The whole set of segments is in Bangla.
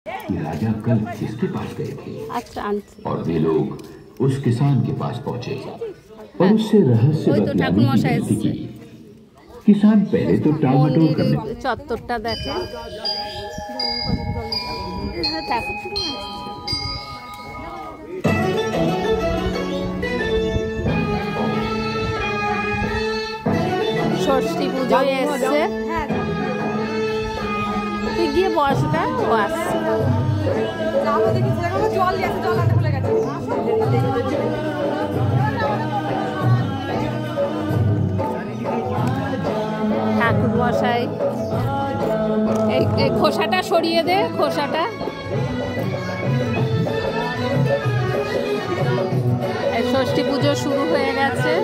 कि राजा कल किसके पास गए थे। अच्छा और वे लोग उस किसान के पास पहुंचे और उससे रहस्य बतलाने की विनती की। किसान पहले तो टालमटोल करने চত্বরটা দেখে ষষ্ঠী পুজোয় এসছে গিয়ে বসটা ও আসছে ঠাকুর মশাই এই খোসাটা সরিয়ে দে খোসাটা ষষ্ঠী পুজো শুরু হয়ে গেছে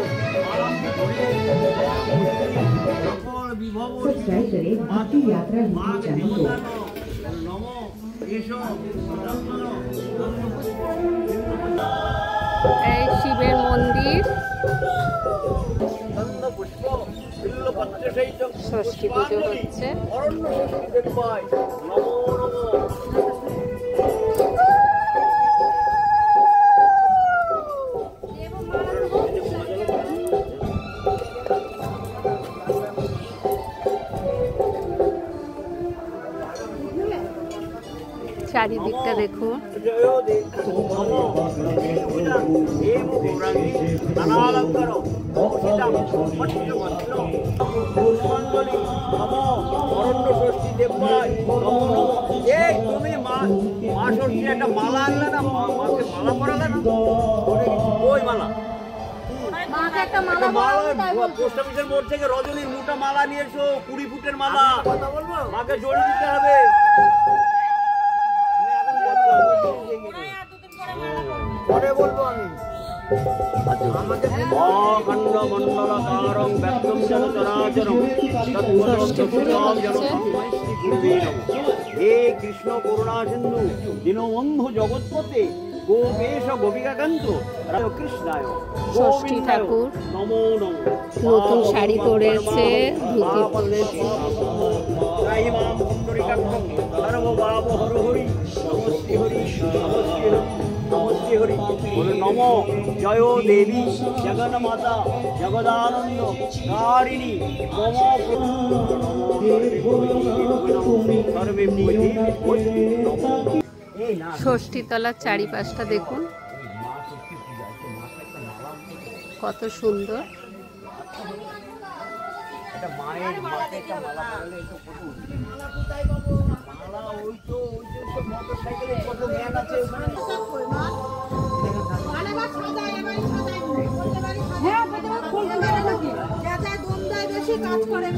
এই শিবের মন্দির ষষ্ঠী পুজো হচ্ছে চারিদিকটা দেখুন একটা মালা আনলে না মালা পরালে না ওই মালা পোস্ট অফিসের মোড় থেকে রজনীর মোটা মালা নিয়ে এসো 20 ফুটের মালা মাকে জড়িয়ে দিতে হবে পরে বলবো আমি অখণ্ড মণ্ডলাকারং ব্যক্তং চরাচরং হে কৃষ্ণ করুণা সিন্ধু দীনবন্ধু জগৎপতে গোপেশ গোপিকাকান্ত কৃষ্ণায় ষষ্ঠী ঠাকুর নতুন শাড়ি পরেছে ধুতি পরেছে নম জয় দেবী জগন্মাতা জগদানন্দ কারিণী ষষ্ঠীতলার চারিপাশটা দেখুন কত সুন্দর মায়ের মাকে একটা মালা পরালে একটু ফটো মালা ওই তো মোটরসাইকেলের কত জ্ঞান আছে কাজ করে